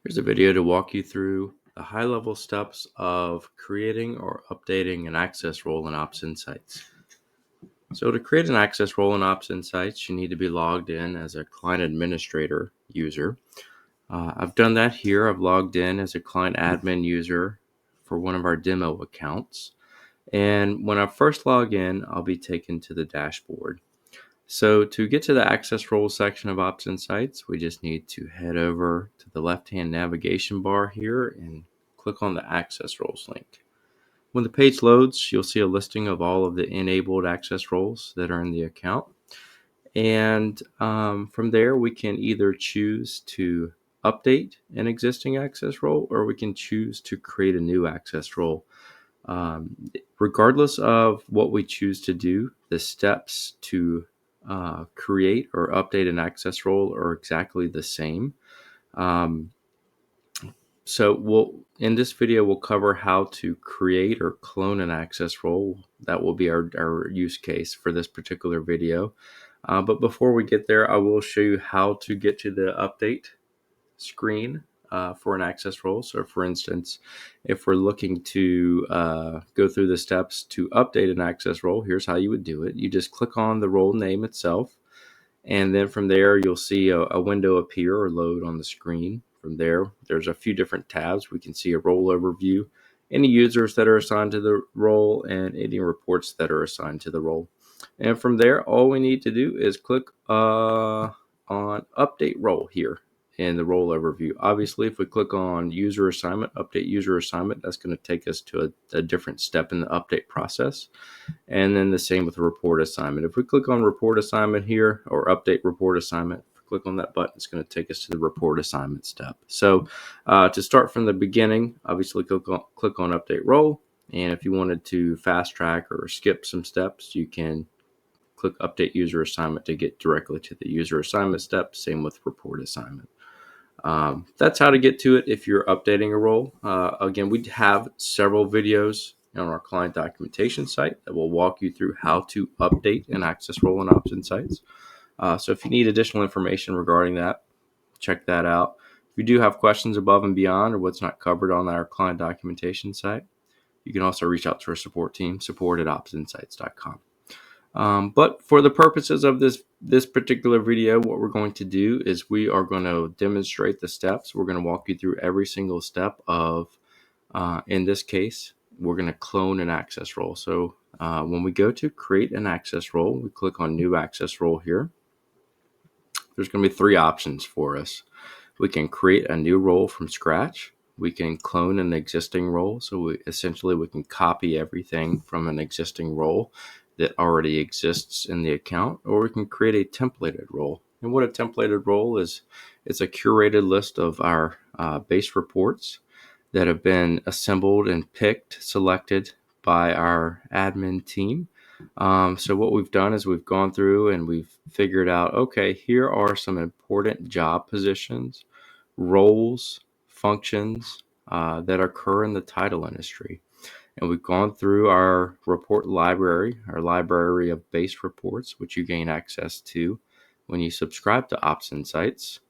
Here's a video to walk you through the high-level steps of creating or updating an access role in Ops Insights. So to create an access role in Ops Insights, you need to be logged in as a client administrator user. I've done that here. I've logged in as a client admin user for one of our demo accounts. And when I first log in, I'll be taken to the dashboard. So to get to the access role section of Ops Insights, we just need to head over to the left-hand navigation bar here and click on the access roles link. When the page loads, you'll see a listing of all of the enabled access roles that are in the account. And from there, we can either choose to update an existing access role or we can choose to create a new access role. Regardless of what we choose to do, the steps to create or update an access role are exactly the same. So in this video, we'll cover how to create or clone an access role. That will be our use case for this particular video. But before we get there, I will show you how to get to the update screen for an access role. So for instance, if we're looking to go through the steps to update an access role, here's how you would do it. You just click on the role name itself, and then from there you'll see a window appear or load on the screen. From there, there's a few different tabs. We can see a role overview, any users that are assigned to the role, and any reports that are assigned to the role. And from there, all we need to do is click on update role here in the role overview. Obviously, if we click on user assignment, update user assignment, that's going to take us to a different step in the update process. And then the same with report assignment. If we click on report assignment here or update report assignment, click on that button, it's going to take us to the report assignment step. So to start from the beginning, obviously click on update role. And if you wanted to fast track or skip some steps, you can click update user assignment to get directly to the user assignment step. Same with report assignment. That's how to get to it if you're updating a role. Again, we have several videos on our client documentation site that will walk you through how to update an access role in Ops Insights. So if you need additional information regarding that, check that out. If you do have questions above and beyond or what's not covered on our client documentation site, you can also reach out to our support team, support@opsinsights.com. But for the purposes of this particular video, what we're going to do is we are going to demonstrate the steps. We're going to walk you through every single step of, in this case, we're going to clone an access role. So when we go to create an access role, we click on new access role here. There's going to be three options for us. We can create a new role from scratch. We can clone an existing role. So we can copy everything from an existing role that already exists in the account, or we can create a templated role. And what a templated role is, it's a curated list of our base reports that have been assembled and selected by our admin team. So what we've done is we've gone through and we've figured out, okay, here are some important job positions, roles, functions that occur in the title industry. And we've gone through our report library, our library of base reports, which you gain access to when you subscribe to Ops Insights.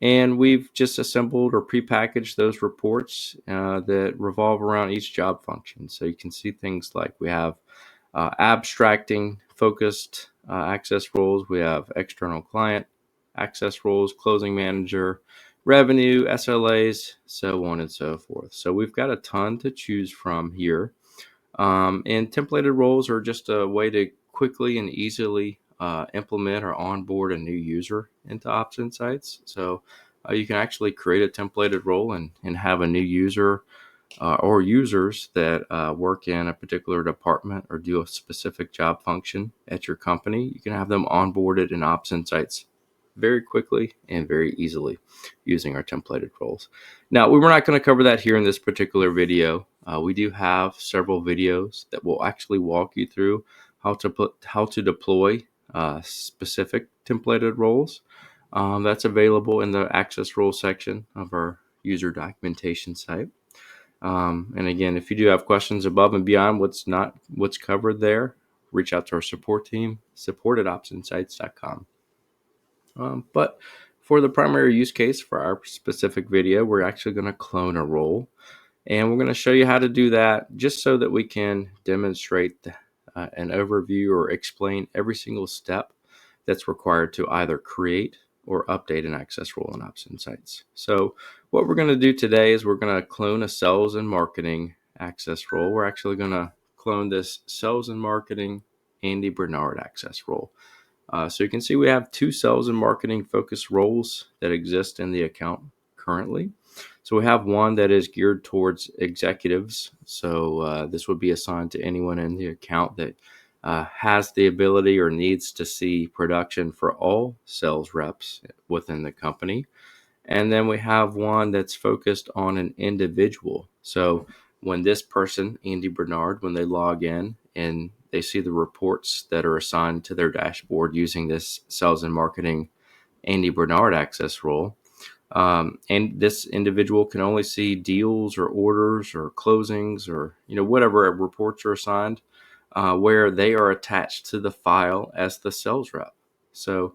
And we've just assembled or prepackaged those reports that revolve around each job function. So you can see things like we have abstracting focused access roles. We have external client access roles, closing manager, revenue, SLAs, so on and so forth. So we've got a ton to choose from here. And templated roles are just a way to quickly and easily implement or onboard a new user into Ops Insights. So you can actually create a templated role and have a new user or users that work in a particular department or do a specific job function at your company. You can have them onboarded in Ops Insights very quickly and very easily using our templated roles. Now, we were not going to cover that here in this particular video. We do have several videos that will actually walk you through how to deploy specific templated roles. That's available in the access role section of our user documentation site. And again, if you do have questions above and beyond what's covered there, reach out to our support team, support@opsinsights.com. But For the primary use case for our specific video, we're actually going to clone a role. And we're going to show you how to do that just so that we can demonstrate an overview or explain every single step that's required to either create or update an access role in Ops Insights. So what we're going to do today is we're going to clone a sales and marketing access role. We're actually going to clone this sales and marketing Andy Bernard access role. So you can see we have two sales and marketing focused roles that exist in the account currently. So we have one that is geared towards executives. So this would be assigned to anyone in the account that has the ability or needs to see production for all sales reps within the company. And then we have one that's focused on an individual. So when this person, Andy Bernard, when they log in and they see the reports that are assigned to their dashboard using this sales and marketing Andy Bernard access role, and this individual can only see deals or orders or closings or whatever reports are assigned where they are attached to the file as the sales rep. So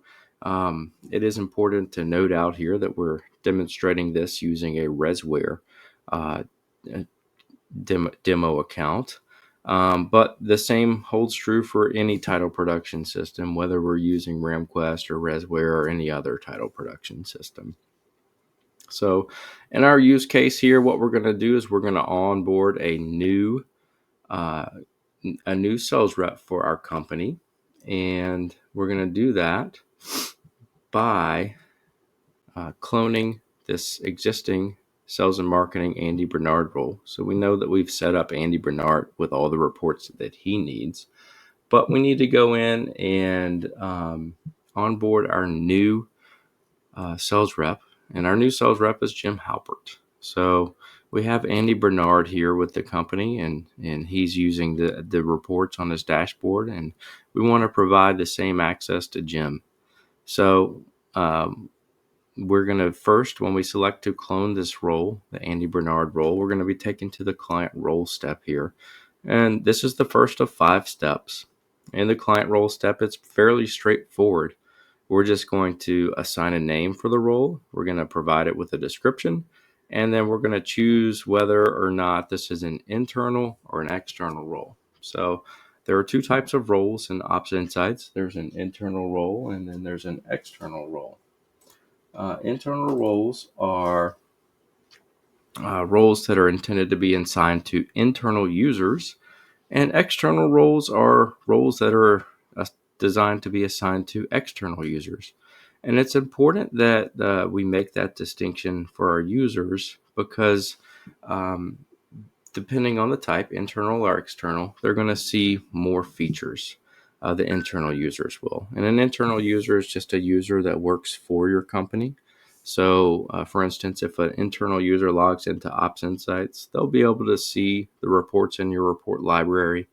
it is important to note out here that we're demonstrating this using a Resware demo account. But the same holds true for any title production system, whether we're using RamQuest or Resware or any other title production system. So in our use case here, what we're going to do is we're going to onboard a new sales rep for our company. And we're going to do that by cloning this existing sales and marketing Andy Bernard role. So we know that we've set up Andy Bernard with all the reports that he needs, but we need to go in and onboard our new sales rep. And our new sales rep is Jim Halpert. So we have Andy Bernard here with the company, and he's using the reports on his dashboard, and we want to provide the same access to Jim. So we're going to first, when we select to clone this role, the Andy Bernard role, we're going to be taken to the client role step here. And this is the first of 5 steps. In the client role step, it's fairly straightforward. We're just going to assign a name for the role. We're going to provide it with a description, and then we're going to choose whether or not this is an internal or an external role. So there are 2 types of roles in Ops Insights. There's an internal role, and then there's an external role. Internal roles are roles that are intended to be assigned to internal users, and external roles are roles that are designed to be assigned to external users. And it's important that we make that distinction for our users because depending on the type, internal or external, they're going to see more features. The internal users will. And an internal user is just a user that works for your company. So, for instance, if an internal user logs into Ops Insights, they'll be able to see the reports in your report library.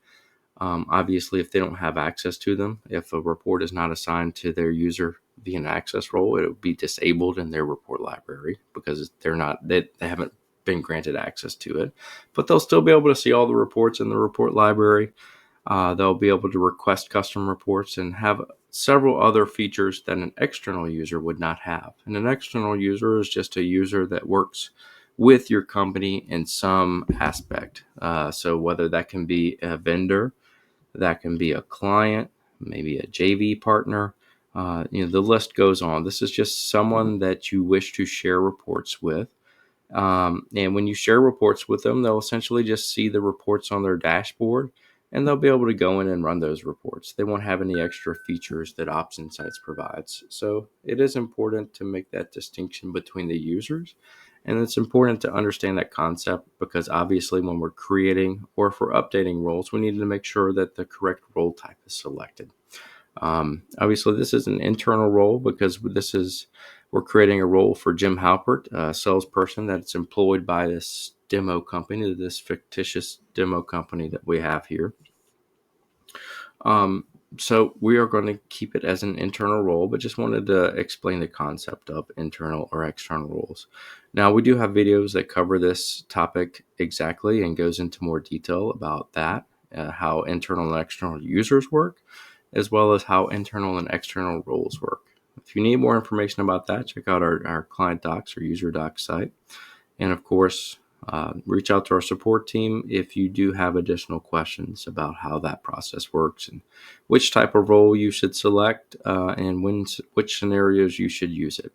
Obviously, if they don't have access to them, if a report is not assigned to their user via an access role, it will be disabled in their report library because they haven't been granted access to it. But they'll still be able to see all the reports in the report library. They'll be able to request custom reports and have several other features that an external user would not have. And an external user is just a user that works with your company in some aspect. So whether that can be a vendor, that can be a client, maybe a JV partner, the list goes on. This is just someone that you wish to share reports with. And when you share reports with them, they'll essentially just see the reports on their dashboard, and they'll be able to go in and run those reports. They won't have any extra features that Ops Insights provides. So it is important to make that distinction between the users. And it's important to understand that concept because obviously when we're creating or if we're updating roles, we need to make sure that the correct role type is selected. Obviously, this is an internal role because we're creating a role for Jim Halpert, a salesperson that's employed by this demo company, this fictitious demo company that we have here. So we are going to keep it as an internal role, but just wanted to explain the concept of internal or external roles. Now, we do have videos that cover this topic exactly and goes into more detail about that, how internal and external users work, as well as how internal and external roles work. If you need more information about that, check out our client docs or user docs site. And of course, reach out to our support team if you do have additional questions about how that process works and which type of role you should select and which scenarios you should use it.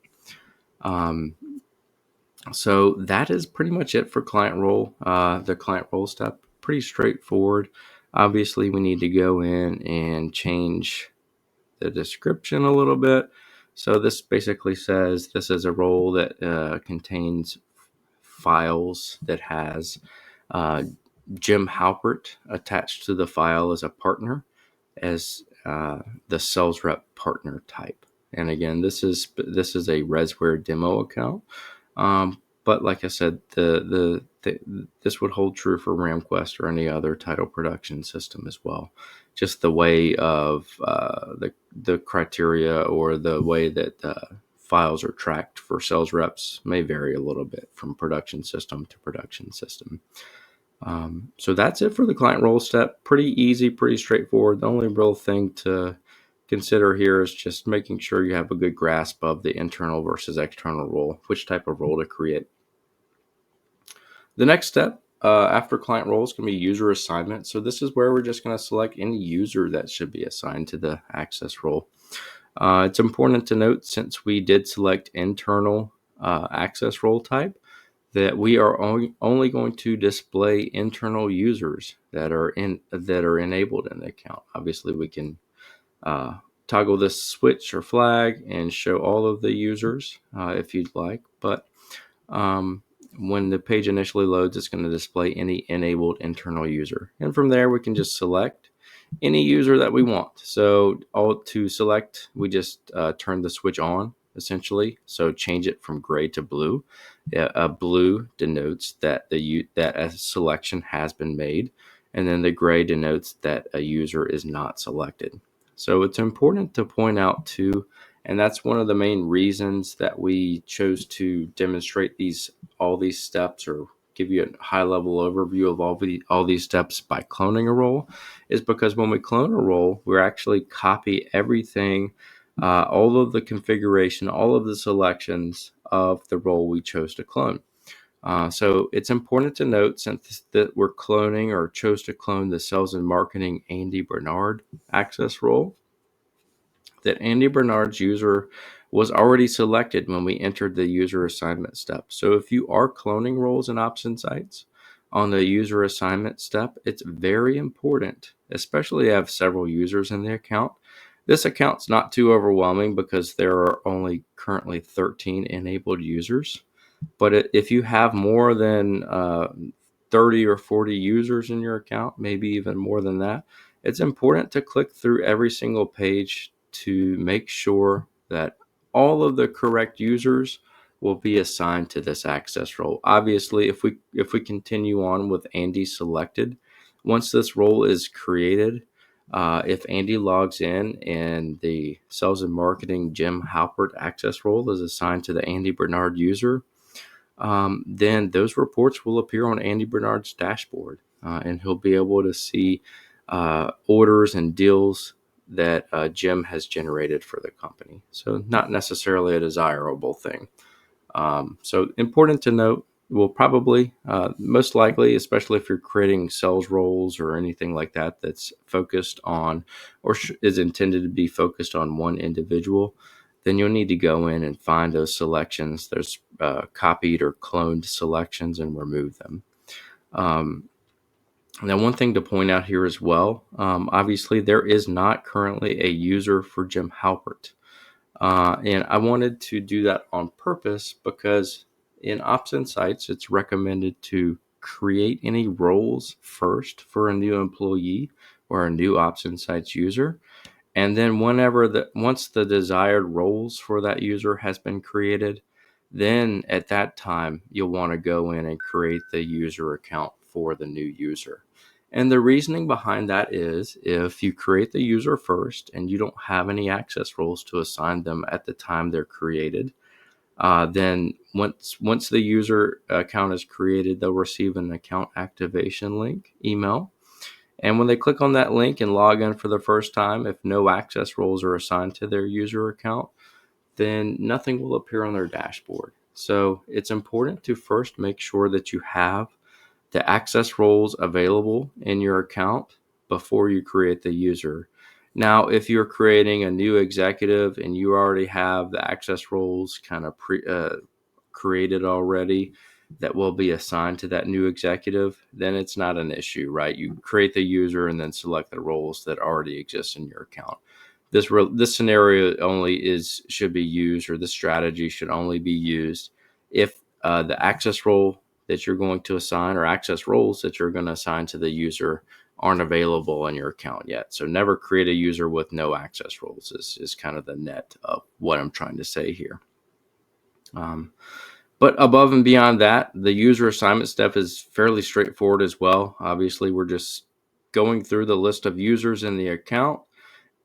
So that is pretty much it for client role. The client role step, pretty straightforward. Obviously, we need to go in and change the description a little bit. So this basically says this is a role that contains files that has Jim Halpert attached to the file as a partner, as the sales rep partner type. And again, this is a Resware demo account. But like I said, this would hold true for RamQuest or any other title production system as well. Just the way of the criteria or the way that files are tracked for sales reps may vary a little bit from production system to production system. So that's it for the client role step. Pretty easy, pretty straightforward. The only real thing to consider here is just making sure you have a good grasp of the internal versus external role, which type of role to create. The next step after client role is going to be user assignment. So this is where we're just going to select any user that should be assigned to the access role. It's important to note, since we did select internal access role type, that we are only going to display internal users that are enabled in the account. Obviously, we can toggle this switch or flag and show all of the users if you'd like, but when the page initially loads, it's going to display any enabled internal user. And from there, we can just select any user that we want. So to select, we just turn the switch on, essentially. So change it from gray to blue. Blue denotes that that a selection has been made, and then the gray denotes that a user is not selected. So it's important to point out too, and that's one of the main reasons that we chose to demonstrate all these steps, or give you a high-level overview of all these steps by cloning a role, is because when we clone a role, we actually copy everything, all of the configuration, all of the selections of the role we chose to clone. So it's important to note, since that we're cloning or chose to clone the sales and marketing Andy Bernard access role, that Andy Bernard's user was already selected when we entered the user assignment step. So if you are cloning roles in OpsInsights on the user assignment step, it's very important, especially if you have several users in the account. This account's not too overwhelming because there are only currently 13 enabled users. But if you have more than 30 or 40 users in your account, maybe even more than that, it's important to click through every single page to make sure that all of the correct users will be assigned to this access role. Obviously, if we continue on with Andy selected, once this role is created, if Andy logs in and the sales and marketing Jim Halpert access role is assigned to the Andy Bernard user, then those reports will appear on Andy Bernard's dashboard, and he'll be able to see orders and deals that Jim has generated for the company. So not necessarily a desirable thing. So important to note, will probably, most likely, especially if you're creating sales roles or anything like that that's focused on or is intended to be focused on one individual, then you'll need to go in and find those selections, those copied or cloned selections, and remove them. Now, one thing to point out here as well, obviously there is not currently a user for Jim Halpert. And I wanted to do that on purpose because in OpsInsights, it's recommended to create any roles first for a new employee or a new OpsInsights user. And then once the desired roles for that user has been created, then at that time, you'll want to go in and create the user account for the new user. And the reasoning behind that is, if you create the user first and you don't have any access roles to assign them at the time they're created, then once the user account is created, they'll receive an account activation link email. And when they click on that link and log in for the first time, if no access roles are assigned to their user account, then nothing will appear on their dashboard. So it's important to first make sure that you have the access roles available in your account before you create the user. Now, if you're creating a new executive and you already have the access roles kind of created already that will be assigned to that new executive, then it's not an issue, right? You create the user and then select the roles that already exist in your account. This scenario only should be used, or this strategy should only be used if the access role that you're going to assign, or access roles that you're going to assign to the user, aren't available in your account yet. So never create a user with no access roles is kind of the net of what I'm trying to say here. But above and beyond that, the user assignment step is fairly straightforward as well. Obviously, we're just going through the list of users in the account,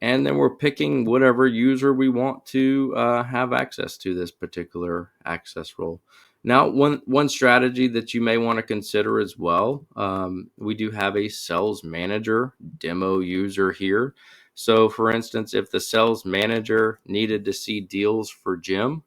and then we're picking whatever user we want to have access to this particular access role. Now, one strategy that you may want to consider as well, we do have a sales manager demo user here. So for instance, if the sales manager needed to see deals for Jim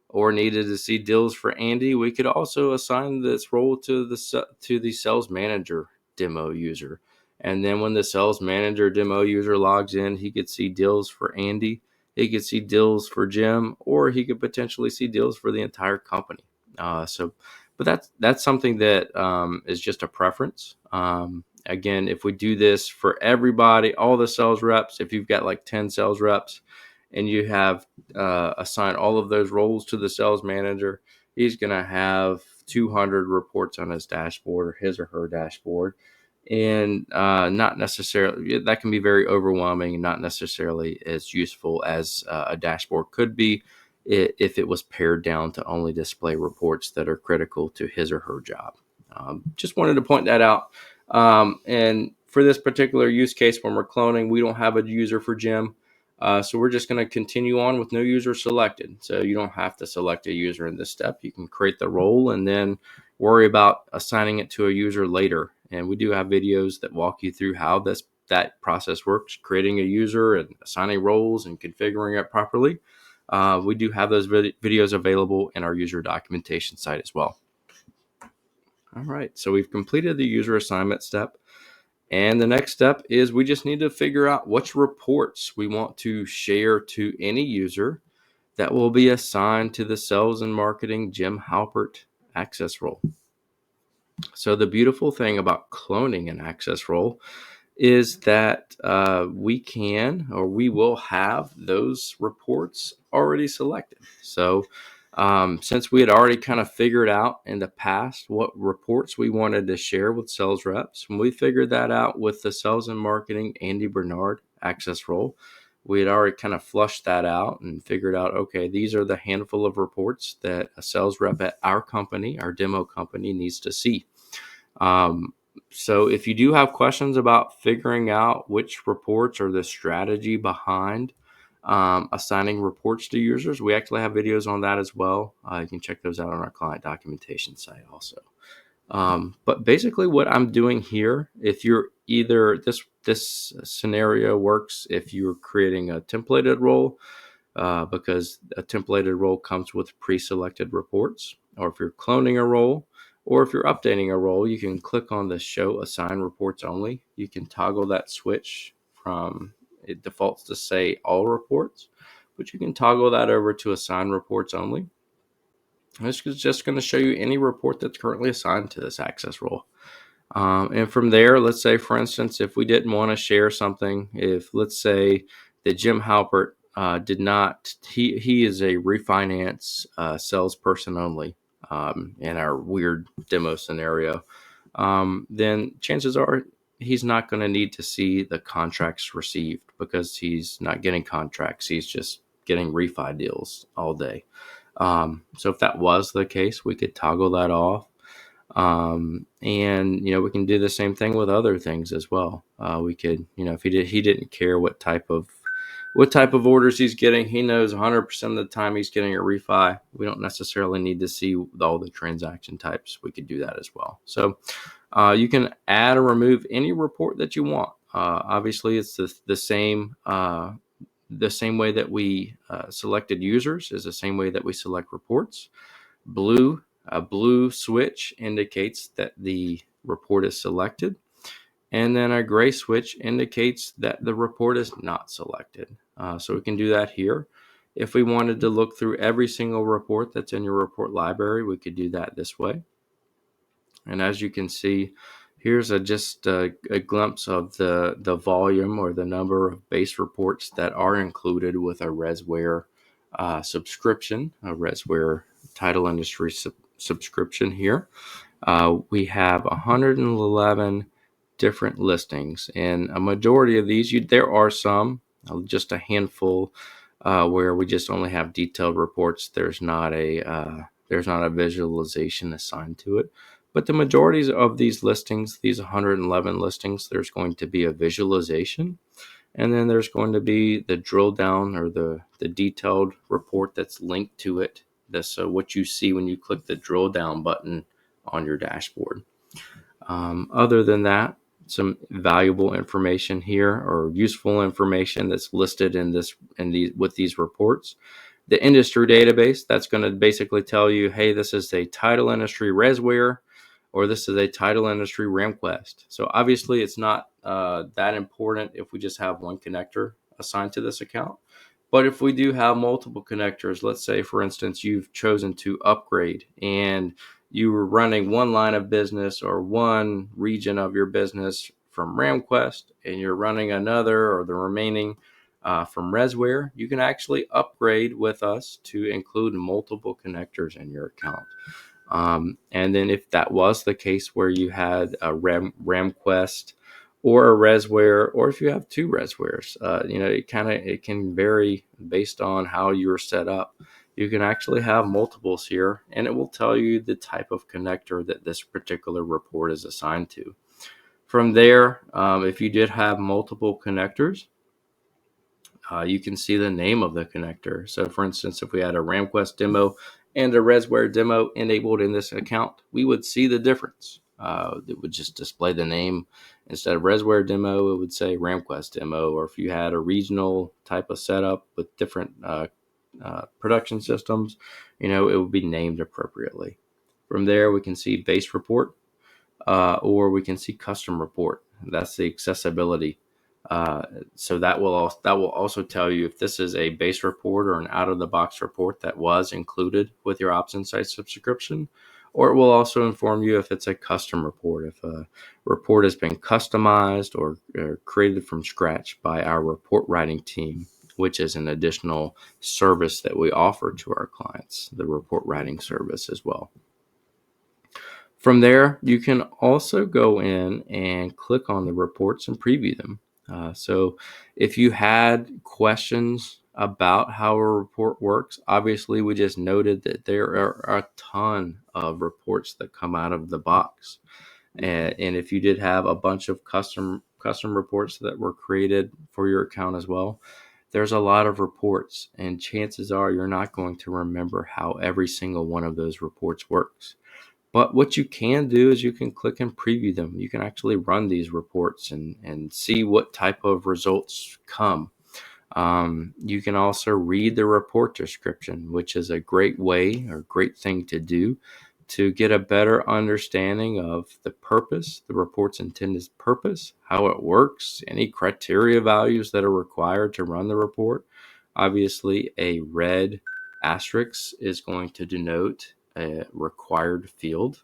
or needed to see deals for Andy, we could also assign this role to the sales manager demo user. And then when the sales manager demo user logs in, he could see deals for Andy, he could see deals for Jim, or he could potentially see deals for the entire company. But that's something that is just a preference. Again, if we do this for everybody, all the sales reps, if you've got like 10 sales reps and you have assigned all of those roles to the sales manager, he's going to have 200 reports on his dashboard, or his or her dashboard. And not necessarily, that can be very overwhelming and not necessarily as useful as a dashboard could be if it was pared down to only display reports that are critical to his or her job. Just wanted to point that out. And for this particular use case, when we're cloning, we don't have a user for Jim. So we're just going to continue on with no user selected. So you don't have to select a user in this step. You can create the role and then worry about assigning it to a user later. And we do have videos that walk you through how that process works, creating a user and assigning roles and configuring it properly. We do have those videos available in our user documentation site as well. All right, so we've completed the user assignment step. And the next step is we just need to figure out which reports we want to share to any user that will be assigned to the sales and marketing Jim Halpert access role. So the beautiful thing about cloning an access role is that we will have those reports already selected. So since we had already kind of figured out in the past what reports we wanted to share with sales reps, when we figured that out with the sales and marketing Andy Bernard access role, we had already kind of flushed that out and figured out, okay, these are the handful of reports that a sales rep at our company, our demo company, needs to see. So if you do have questions about figuring out which reports or the strategy behind assigning reports to users, we actually have videos on that as well. You can check those out on our client documentation site also. But basically what I'm doing here, if you're either this scenario works if you're creating a templated role, because a templated role comes with pre-selected reports, or if you're cloning a role, or if you're updating a role, you can click on the show assign reports only. You can toggle that switch from, it defaults to say all reports, but you can toggle that over to assign reports only. This is just going to show you any report that's currently assigned to this access role. And from there, let's say, for instance, if we didn't want to share something, if let's say that Jim Halpert did not, he is a refinance salesperson only in our weird demo scenario, then chances are he's not going to need to see the contracts received because he's not getting contracts. He's just getting refi deals all day. So if that was the case, we could toggle that off. And we can do the same thing with other things as well. We could, if he didn't care what type of orders he's getting, he knows 100% of the time he's getting a refi. We don't necessarily need to see all the transaction types. We could do that as well. So you can add or remove any report that you want. Obviously, it's the same The same way that we selected users is the same way that we select reports. A blue switch indicates that the report is selected, and then a gray switch indicates that the report is not selected. So we can do that here. If we wanted to look through every single report that's in your report library, we could do that this way. And as you can see, here's just a glimpse of the volume or the number of base reports that are included with a ResWare subscription, a ResWare title industry subscription here. We have 111 different listings, and a majority of these, there are some, just a handful, where we just only have detailed reports. There's not a visualization assigned to it. But the majority of these listings, these 111 listings, there's going to be a visualization, and then there's going to be the drill down or the detailed report that's linked to it. That's what you see when you click the drill down button on your dashboard. Other than that, some valuable information here or useful information that's listed with these reports. The industry database, that's going to basically tell you, hey, this is a title industry ResWare, or this is a title industry RamQuest. So obviously it's not that important if we just have one connector assigned to this account. But if we do have multiple connectors, let's say, for instance, you've chosen to upgrade and you were running one line of business or one region of your business from RamQuest, and you're running another or the remaining from ResWare, you can actually upgrade with us to include multiple connectors in your account. And then if that was the case where you had a RamQuest or a ResWare, or if you have two ResWares, it can vary based on how you're set up. You can actually have multiples here, and it will tell you the type of connector that this particular report is assigned to. From there, if you did have multiple connectors, you can see the name of the connector. So for instance, if we had a RamQuest demo and a ResWare demo enabled in this account, we would see the difference. It would just display the name. Instead of ResWare demo, it would say RamQuest demo. Or if you had a regional type of setup with different production systems, it would be named appropriately. From there, we can see base report, or we can see custom report. That's the accessibility. So that will also tell you if this is a base report or an out-of-the-box report that was included with your Ops Insights subscription, or it will also inform you if it's a custom report, if a report has been customized or created from scratch by our report writing team, which is an additional service that we offer to our clients, the report writing service as well. From there, you can also go in and click on the reports and preview them. So if you had questions about how a report works, obviously we just noted that there are a ton of reports that come out of the box. And if you did have a bunch of custom reports that were created for your account as well, there's a lot of reports, and chances are you're not going to remember how every single one of those reports works. But what you can do is you can click and preview them. You can actually run these reports and see what type of results come. You can also read the report description, which is a great way or great thing to do to get a better understanding of the purpose, the report's intended purpose, how it works, any criteria values that are required to run the report. Obviously, a red asterisk is going to denote a required field.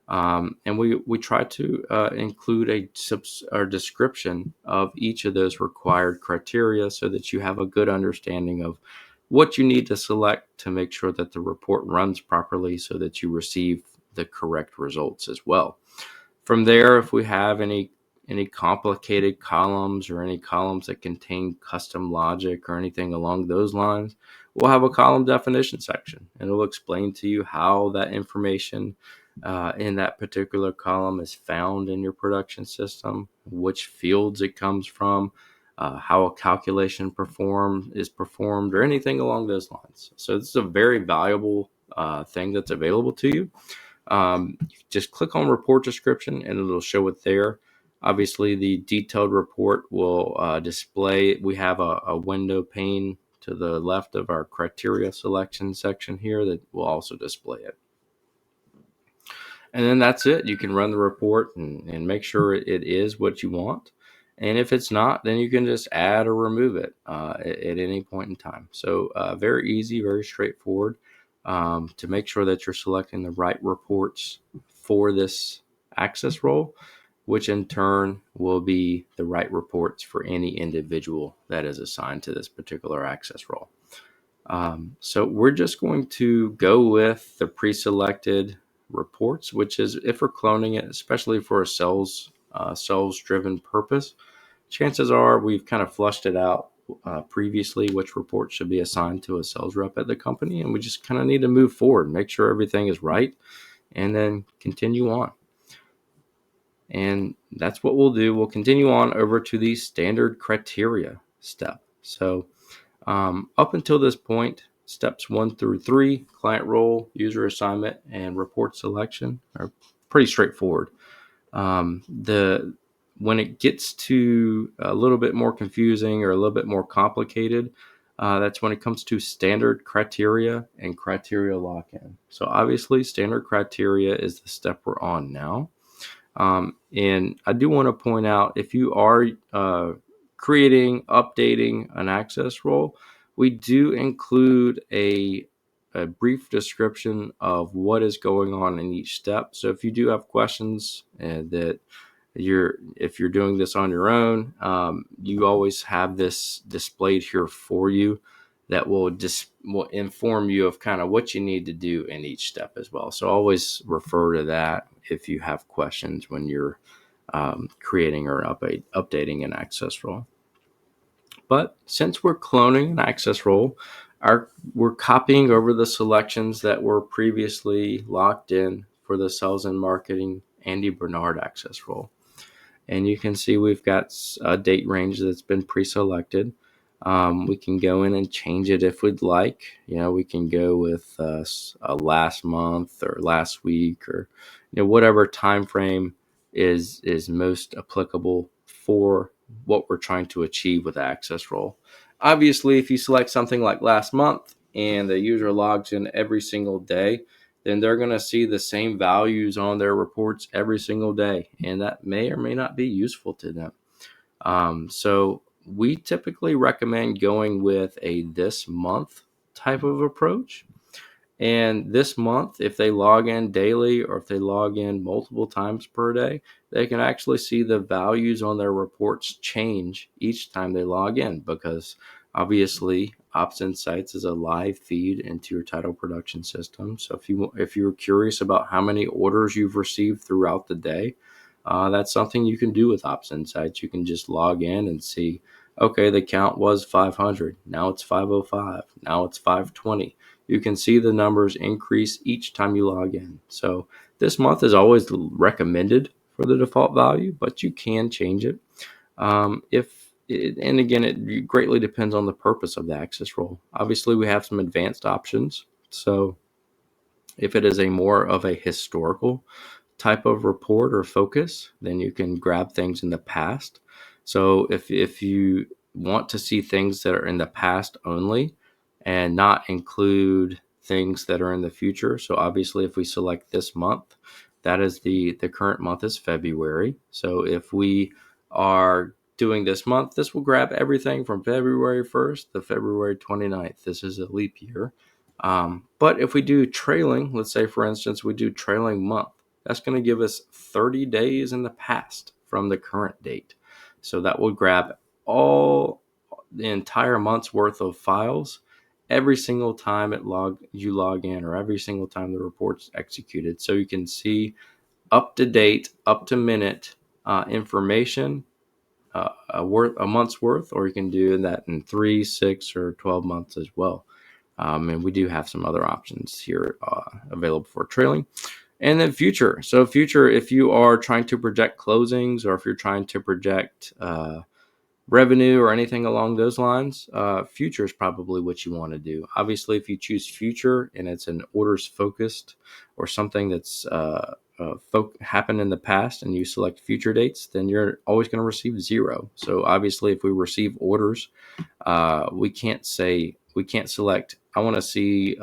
And we try to include a description of each of those required criteria so that you have a good understanding of what you need to select to make sure that the report runs properly so that you receive the correct results as well. From there, if we have any complicated columns or any columns that contain custom logic or anything along those lines, we'll have a column definition section, and it'll explain to you how that information in that particular column is found in your production system, which fields it comes from, how a calculation is performed, or anything along those lines. So this is a very valuable thing that's available to you. You just click on report description and it'll show it there. Obviously, the detailed report will display. We have a window pane to the left of our criteria selection section here that will also display it. And then that's it. You can run the report and make sure it is what you want. And if it's not, then you can just add or remove it at any point in time. So very easy, very straightforward to make sure that you're selecting the right reports for this access role, which in turn will be the right reports for any individual that is assigned to this particular access role. So we're just going to go with the pre-selected reports, which is if we're cloning it, especially for a sales-driven purpose, chances are we've kind of flushed it out previously which report should be assigned to a sales rep at the company, and we just kind of need to move forward, make sure everything is right, and then continue on. And that's what we'll do. We'll continue on over to the standard criteria step. So up until this point, steps 1 through 3, client role, user assignment, and report selection are pretty straightforward. When it gets to a little bit more confusing or a little bit more complicated, that's when it comes to standard criteria and criteria lock-in. So obviously, standard criteria is the step we're on now. And I do want to point out, if you are creating, updating an access role, we do include a brief description of what is going on in each step. So if you do have questions if you're doing this on your own, you always have this displayed here for you that will inform you of kind of what you need to do in each step as well. So always refer to that if you have questions when you're creating or updating an access role. But since we're cloning an access role, we're copying over the selections that were previously locked in for the sales and marketing Andy Bernard access role. And you can see we've got a date range that's been pre-selected. We can go in and change it if we'd like. We can go with a last month or last week, or whatever time frame is most applicable for what we're trying to achieve with the access role. Obviously, if you select something like last month and the user logs in every single day, then they're going to see the same values on their reports every single day, and that may or may not be useful to them. So we typically recommend going with a this month type of approach. And this month, if they log in daily or if they log in multiple times per day, they can actually see the values on their reports change each time they log in, because obviously Ops Insights is a live feed into your title production system. So if you're curious about how many orders you've received throughout the day, that's something you can do with Ops Insights. You can just log in and see, okay, the count was 500. Now it's 505. Now it's 520. You can see the numbers increase each time you log in. So this month is always recommended for the default value, but you can change it. And again, it greatly depends on the purpose of the access role. Obviously, we have some advanced options. So if it is more of a historical type of report or focus, then you can grab things in the past. So if you want to see things that are in the past only and not include things that are in the future. So obviously, if we select this month, that is the current month is February. So if we are doing this month, this will grab everything from February 1st to February 29th. This is a leap year. But if we do trailing, let's say, for instance, we do trailing month, that's going to give us 30 days in the past from the current date. So that will grab all the entire month's worth of files every single time you log in, or every single time the report's executed. So you can see up to date, up to minute information, a month's worth, or you can do that in 3, 6, or 12 months as well. And we do have some other options here available for trailing. And then future. So future, if you are trying to project closings, or if you're trying to project revenue or anything along those lines, future is probably what you want to do. Obviously, if you choose future and it's an orders focused or something that's happened in the past and you select future dates, then you're always going to receive 0. So obviously, if we receive orders, we can't select, I want to see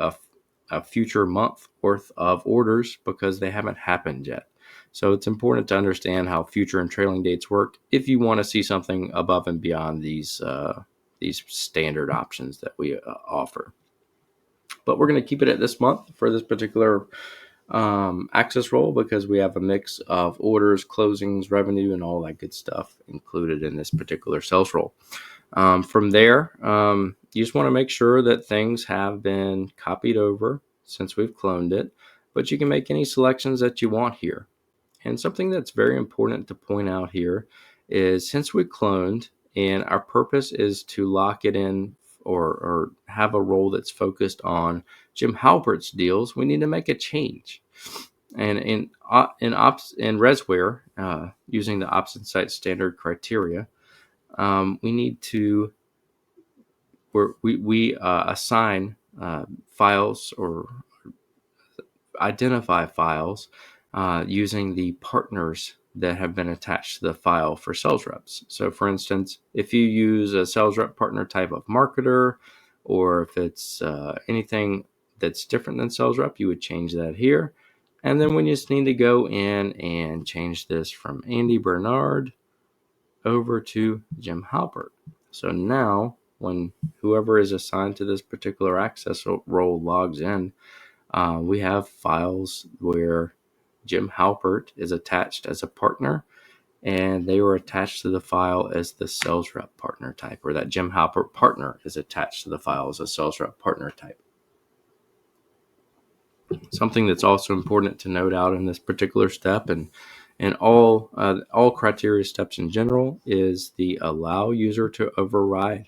a future month worth of orders because they haven't happened yet. So it's important to understand how future and trailing dates work if you want to see something above and beyond these standard options that we offer. But we're going to keep it at this month for this particular access role because we have a mix of orders, closings, revenue, and all that good stuff included in this particular sales role. From there, you just want to make sure that things have been copied over since we've cloned it, but you can make any selections that you want here. And something that's very important to point out here is since we cloned and our purpose is to lock it in or have a role that's focused on Jim Halpert's deals, we need to make a change. And in ResWare, using the Ops Insight standard criteria, we need to assign files or identify files using the partners that have been attached to the file for sales reps. So for instance, if you use a sales rep partner type of marketer, or if it's anything that's different than sales rep, you would change that here. And then we just need to go in and change this from Andy Bernard over to Jim Halpert. So now when whoever is assigned to this particular access role logs in, we have files where Jim Halpert is attached as a partner, and they were attached to the file as the sales rep partner type, or that Jim Halpert partner is attached to the file as a sales rep partner type. Something that's also important to note out in this particular step and all criteria steps in general is the allow user to override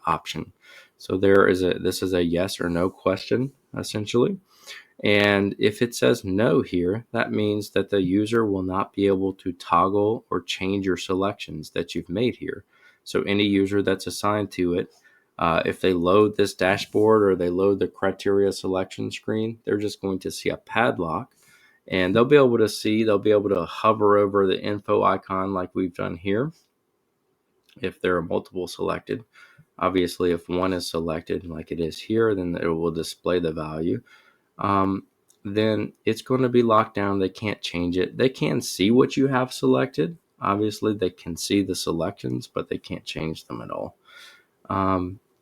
option. So this is a yes or no question essentially. And if it says no here, that means that the user will not be able to toggle or change your selections that you've made here. So any user that's assigned to it, if they load this dashboard or they load the criteria selection screen, they're just going to see a padlock, and they'll be able to hover over the info icon like we've done here if there are multiple selected. Obviously, if one is selected like it is here, then it will display the value. Then it's going to be locked down. They can't change it. They can see what you have selected. Obviously, they can see the selections, but they can't change them at all.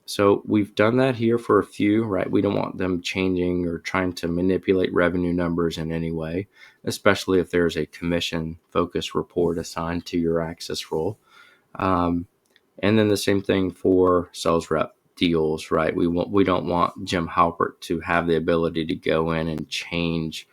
So we've done that here for a few, right? We don't want them changing or trying to manipulate revenue numbers in any way, especially if there's a commission focused report assigned to your access role. And then the same thing for sales rep deals, right? We don't want Jim Halpert to have the ability to go in and change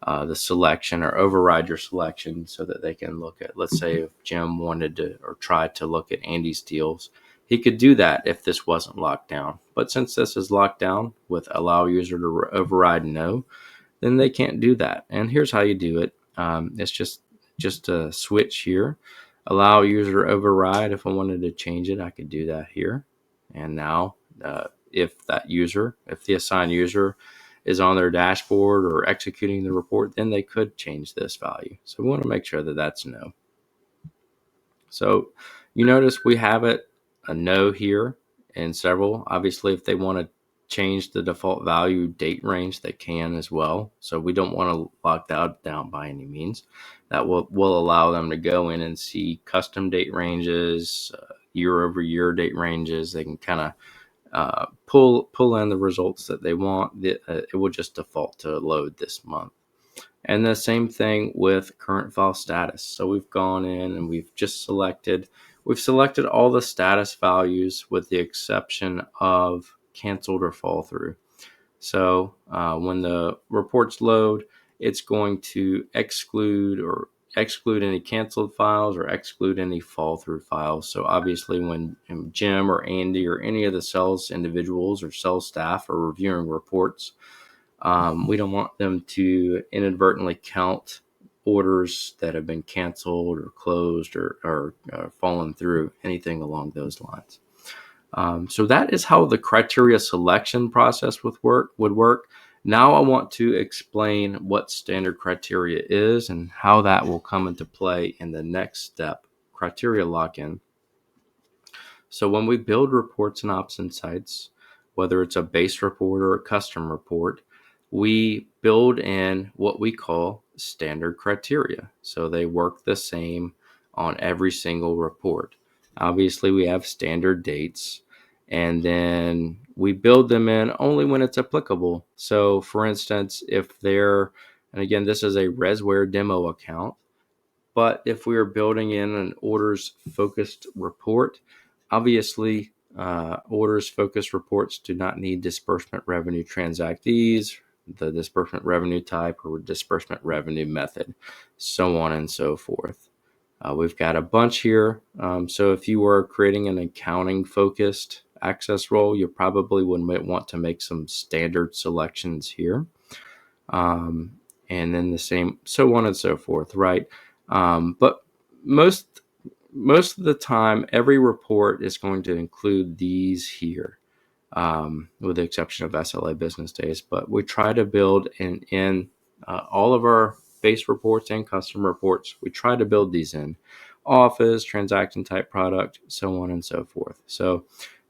the selection or override your selection so that they can look at, let's say if Jim wanted to or tried to look at Andy's deals, he could do that if this wasn't locked down. But since this is locked down with allow user to override no, then they can't do that. And here's how you do it. It's just a switch here. Allow user to override. If I wanted to change it, I could do that here. And now if the assigned user is on their dashboard or executing the report, then they could change this value. So we want to make sure that that's no. So you notice we have it a no here in several. Obviously, if they want to change the default value date range, they can as well. So we don't want to lock that down by any means. That will allow them to go in and see custom date ranges, year over year date ranges. They can kind of pull in the results that they want. It will just default to load this month. And the same thing with current file status. So we've gone in and we've selected all the status values with the exception of canceled or fall through. So when the reports load, it's going to exclude any canceled files or exclude any fall through files. So obviously when Jim or Andy or any of the sales individuals or sales staff are reviewing reports, we don't want them to inadvertently count orders that have been canceled or closed or fallen through, anything along those lines. So that is how the criteria selection process would work. Now I want to explain what standard criteria is and how that will come into play in the next step, criteria lock-in. So when we build reports and ops insights, whether it's a base report or a custom report, we build in what we call standard criteria. So they work the same on every single report. Obviously, we have standard dates, and then we build them in only when it's applicable. So for instance, if they're, and again, this is a Resware demo account, but if we are building in an orders focused report, obviously orders focused reports do not need disbursement revenue transactees, the disbursement revenue type, or disbursement revenue method, so on and so forth. We've got a bunch here. So if you were creating an accounting focused access role, you probably would want to make some standard selections here. And then the same, so on and so forth, right? But most of the time, every report is going to include these here, with the exception of SLA business days. But we try to build in all of our base reports and custom reports. We try to build these in office, transaction type product, so on and so forth. So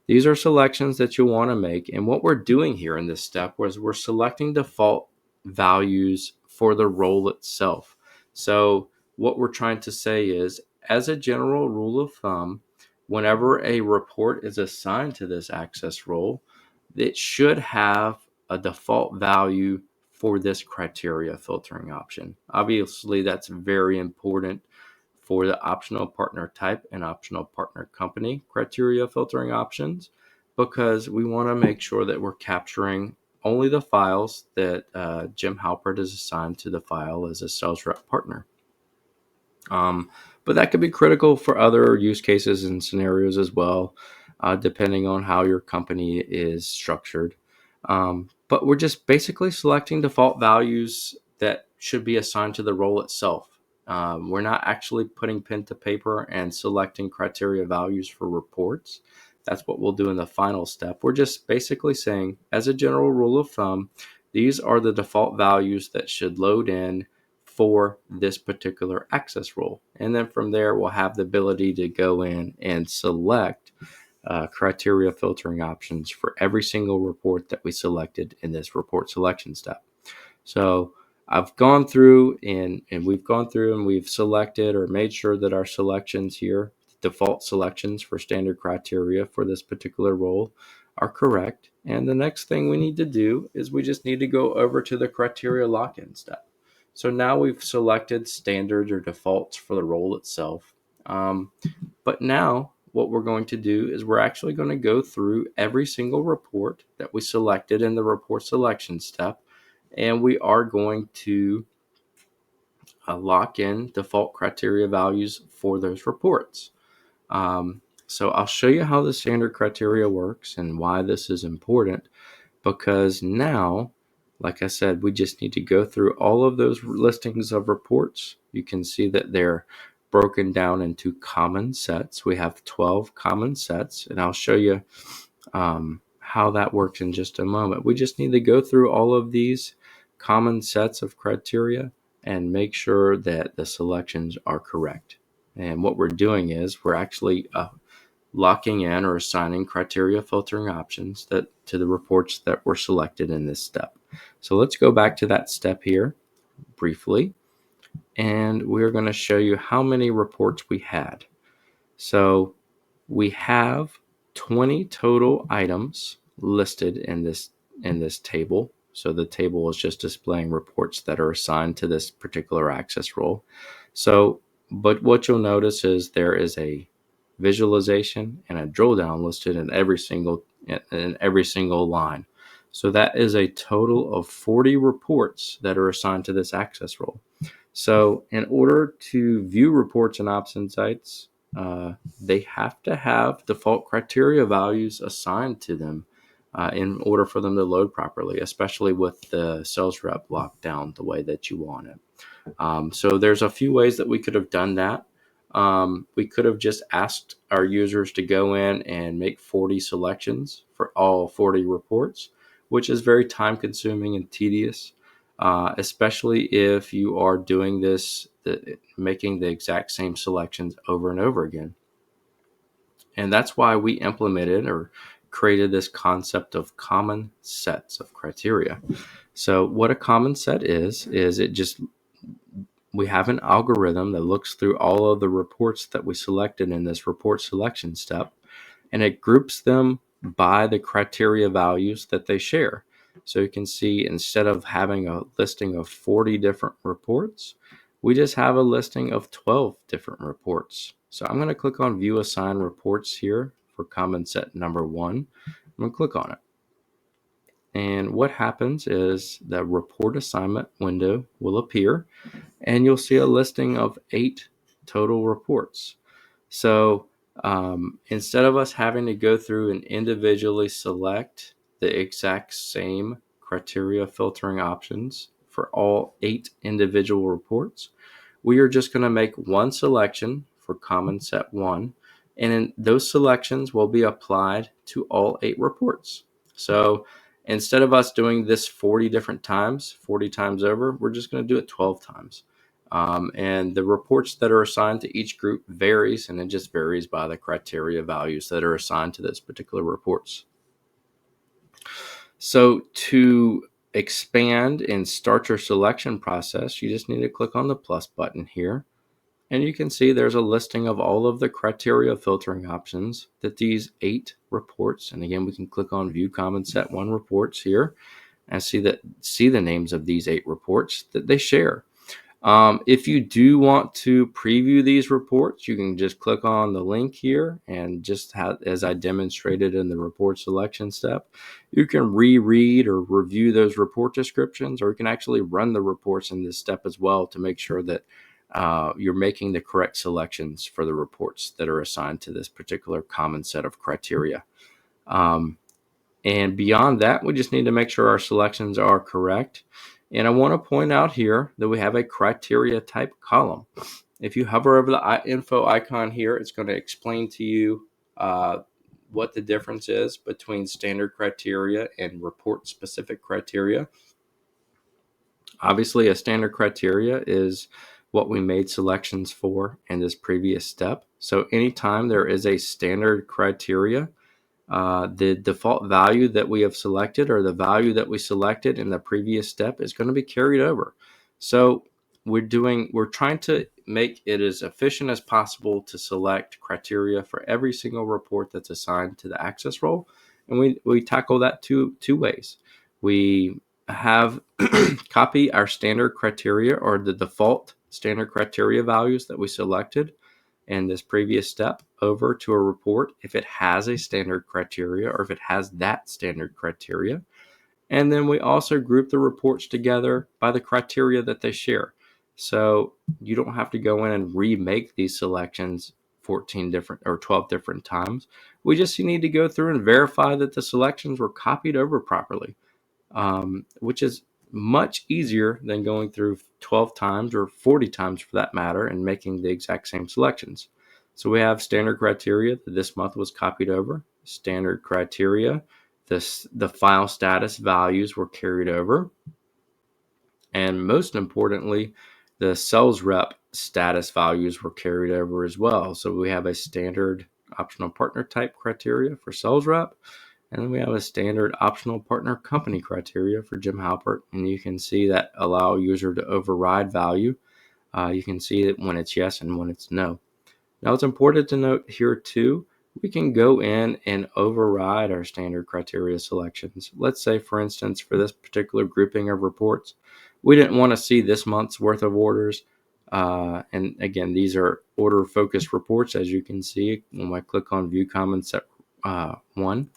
these are selections that you'll want to make. And what we're doing here in this step was we're selecting default values for the role itself. So what we're trying to say is, as a general rule of thumb, whenever a report is assigned to this access role, it should have a default value for this criteria filtering option. Obviously, that's very important for the optional partner type and optional partner company criteria filtering options, because we want to make sure that we're capturing only the files that Jim Halpert is assigned to the file as a sales rep partner. But that could be critical for other use cases and scenarios as well, depending on how your company is structured. But we're just basically selecting default values that should be assigned to the role itself. We're not actually putting pen to paper and selecting criteria values for reports. That's what we'll do in the final step. We're just basically saying, as a general rule of thumb, these are the default values that should load in for this particular access role. And then from there, we'll have the ability to go in and select criteria filtering options for every single report that we selected in this report selection step. So I've gone through and we've selected or made sure that our selections here, default selections for standard criteria for this particular role, are correct. And the next thing we need to do is we just need to go over to the criteria lock-in step. So now we've selected standards or defaults for the role itself. But now what we're going to do is we're actually going to go through every single report that we selected in the report selection step, and we are going to lock in default criteria values for those reports. So I'll show you how the standard criteria works and why this is important, because now, like I said, we just need to go through all of those listings of reports. You can see that they're broken down into common sets. We have 12 common sets, and I'll show you how that works in just a moment. We just need to go through all of these common sets of criteria and make sure that the selections are correct. And what we're doing is we're actually locking in or assigning criteria filtering options to the reports that were selected in this step. So let's go back to that step here briefly, and we're going to show you how many reports we had. So we have 20 total items listed in this table. So the table is just displaying reports that are assigned to this particular access role. So, but what you'll notice is there is a visualization and a drill down listed in every single line. So that is a total of 40 reports that are assigned to this access role. So in order to view reports and ops insights, they have to have default criteria values assigned to them in order for them to load properly, especially with the sales rep locked down the way that you want it. So there's a few ways that we could have done that. We could have just asked our users to go in and make 40 selections for all 40 reports. which is very time consuming and tedious, especially if you are doing this, making the exact same selections over and over again. And that's why we implemented or created this concept of common sets of criteria. So what a common set is we have an algorithm that looks through all of the reports that we selected in this report selection step, and it groups them by the criteria values that they share. So you can see, instead of having a listing of 40 different reports, we just have a listing of 12 different reports. So I'm going to click on View Assign Reports here for common set number 1. I'm going to click on it. And what happens is the report assignment window will appear, and you'll see a listing of 8 total reports. So instead of us having to go through and individually select the exact same criteria filtering options for all 8 individual reports, we are just going to make one selection for common set 1, and those selections will be applied to all 8 reports. So instead of us doing this 40 times over, we're just going to do it 12 times. And the reports that are assigned to each group varies, and it just varies by the criteria values that are assigned to those particular reports. So to expand and start your selection process, you just need to click on the plus button here, and you can see there's a listing of all of the criteria filtering options that these 8 reports, and again, we can click on View Common Set 1 reports here and see the names of these 8 reports that they share. If you do want to preview these reports, you can just click on the link here, and just as I demonstrated in the report selection step, you can reread or review those report descriptions, or you can actually run the reports in this step as well to make sure that you're making the correct selections for the reports that are assigned to this particular common set of criteria. And beyond that, we just need to make sure our selections are correct. And I want to point out here that we have a criteria type column. If you hover over the info icon here, it's going to explain to you what the difference is between standard criteria and report specific criteria. Obviously, a standard criteria is what we made selections for in this previous step. So anytime there is a standard criteria, the default value that we have selected, or the value that we selected in the previous step, is going to be carried over. So we're trying to make it as efficient as possible to select criteria for every single report that's assigned to the access role. And we tackle that two ways. We have copy our standard criteria, or the default standard criteria values that we selected in this previous step, over to a report if it has a standard criteria, or if it has that standard criteria. And then we also group the reports together by the criteria that they share. So you don't have to go in and remake these selections 14 different or 12 different times. We just need to go through and verify that the selections were copied over properly, which is much easier than going through 12 times or 40 times for that matter and making the exact same selections. So we have standard criteria that this month was copied over, standard criteria, the file status values were carried over, and most importantly, the sales rep status values were carried over as well. So we have a standard optional partner type criteria for sales rep, and then we have a standard optional partner company criteria for Jim Halpert, and you can see that allow user to override value. You can see it when it's yes and when it's no. Now it's important to note here too, we can go in and override our standard criteria selections. Let's say, for instance, for this particular grouping of reports, we didn't want to see this month's worth of orders. And again, these are order focused reports, as you can see when I click on View Common Set 1.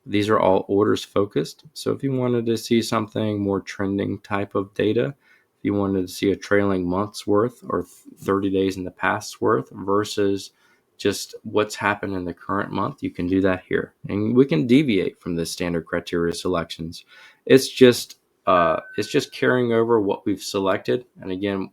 These are all orders focused. So if you wanted to see something more trending type of data, if you wanted to see a trailing month's worth or 30 days in the past's worth versus just what's happened in the current month, you can do that here. And we can deviate from the standard criteria selections. It's just carrying over what we've selected. And again,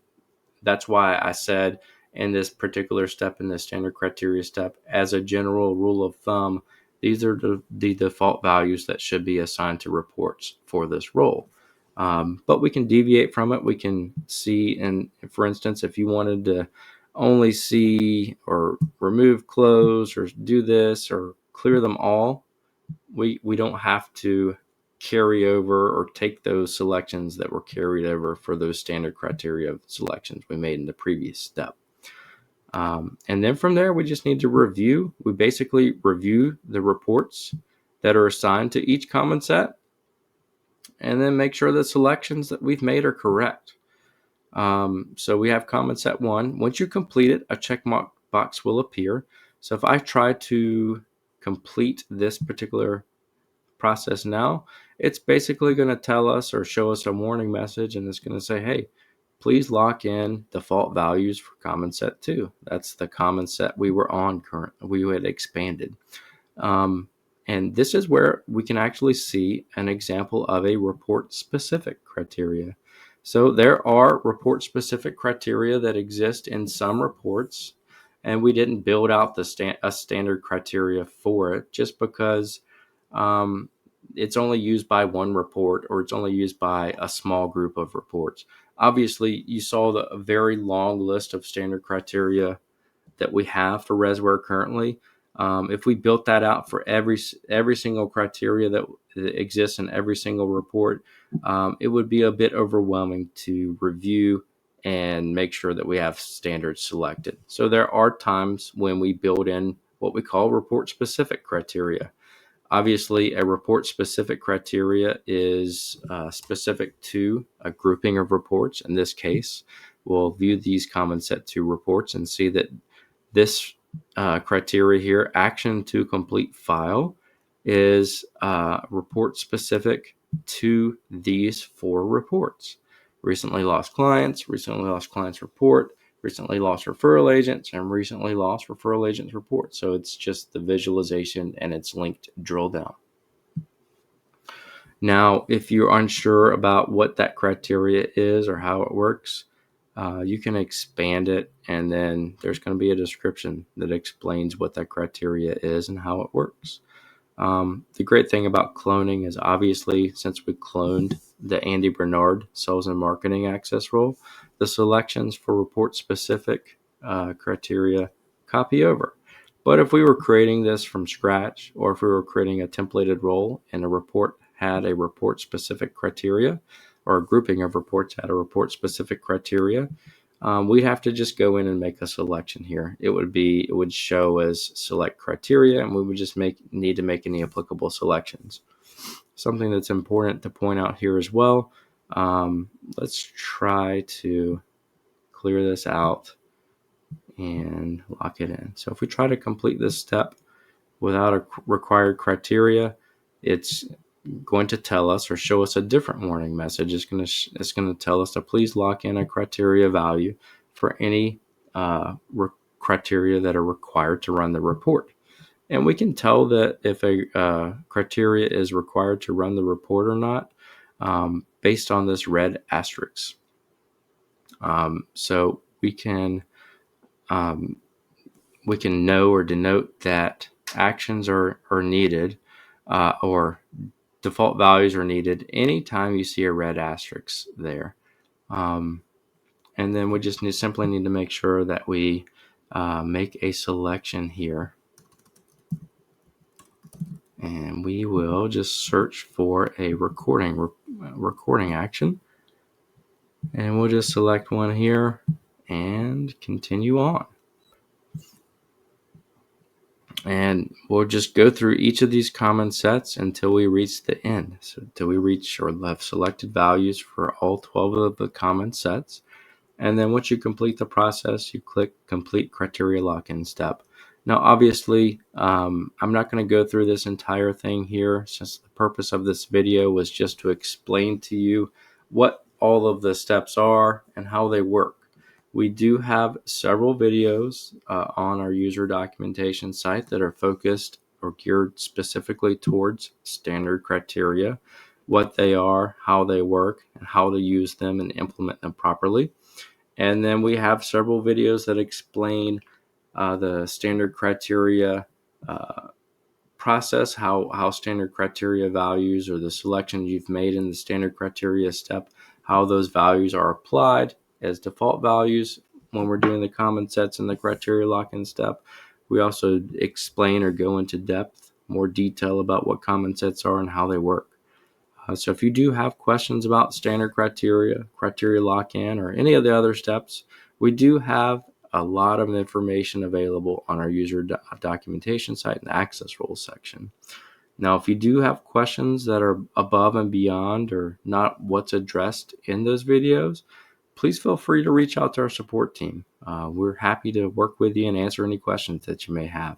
that's why I said in this particular step, in the standard criteria step, as a general rule of thumb, these are the default values that should be assigned to reports for this role. But we can deviate from it. We can see, and for instance, if you wanted to only see or remove close or do this or clear them all, we don't have to carry over or take those selections that were carried over for those standard criteria selections we made in the previous step. And then from there, we just need to review. We basically review the reports that are assigned to each common set, and then make sure the selections that we've made are correct. So we have common set 1. Once you complete it, a check mark box will appear. So if I try to complete this particular process now, it's basically going to tell us or show us a warning message, and it's going to say, hey, please lock in default values for common set 2. That's the common set we were on we had expanded. And this is where we can actually see an example of a report-specific criteria. So there are report-specific criteria that exist in some reports, and we didn't build out a standard criteria for it just because it's only used by one report, or it's only used by a small group of reports. Obviously, you saw a very long list of standard criteria that we have for Resware currently. If we built that out for every single criteria that exists in every single report, it would be a bit overwhelming to review and make sure that we have standards selected. So there are times when we build in what we call report-specific criteria. Obviously, a report-specific criteria is specific to a grouping of reports. In this case, we'll view these common set 2 reports and see that this criteria here, action to complete file, is report specific to these 4 reports. Recently lost clients report, recently lost referral agents, and recently lost referral agents report. So it's just the visualization and it's linked drill down. Now, if you're unsure about what that criteria is or how it works, you can expand it, and then there's going to be a description that explains what that criteria is and how it works. The great thing about cloning is, obviously, since we cloned the Andy Bernard sales and marketing access role, the selections for report-specific criteria copy over. But if we were creating this from scratch, or if we were creating a templated role and a report had a report-specific criteria, or a grouping of reports had a report-specific criteria, we'd have to just go in and make a selection here. It would show as select criteria, and we would just need to make any applicable selections. Something that's important to point out here as well. Let's try to clear this out and lock it in. So if we try to complete this step without a required criteria, it's going to tell us or show us a different warning message. It's going to tell us to please lock in a criteria value for any criteria that are required to run the report. And we can tell that if a criteria is required to run the report or not based on this red asterisk. So we can know or denote that actions are needed or default values are needed anytime you see a red asterisk there. And then we just simply need to make sure that we make a selection here. And we will just search for a recording action. And we'll just select one here and continue on. And we'll just go through each of these common sets until we reach the end. So until we reach or have selected values for all 12 of the common sets. And then once you complete the process, you click Complete Criteria Lock-in Step. Now, obviously, I'm not going to go through this entire thing here, since the purpose of this video was just to explain to you what all of the steps are and how they work. We do have several videos on our user documentation site that are focused or geared specifically towards standard criteria, what they are, how they work, and how to use them and implement them properly. And then we have several videos that explain the standard criteria process, how standard criteria values or the selections you've made in the standard criteria step, how those values are applied as default values when we're doing the common sets in the criteria lock-in step. We also explain or go into depth, more detail about what common sets are and how they work. So if you do have questions about standard criteria, criteria lock-in, or any of the other steps, we do have a lot of information available on our user documentation site in the access rules section. Now, if you do have questions that are above and beyond or not what's addressed in those videos, please feel free to reach out to our support team. We're happy to work with you and answer any questions that you may have.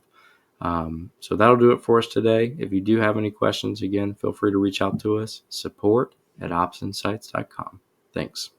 So that'll do it for us today. If you do have any questions, again, feel free to reach out to us, support@opsinsights.com. Thanks.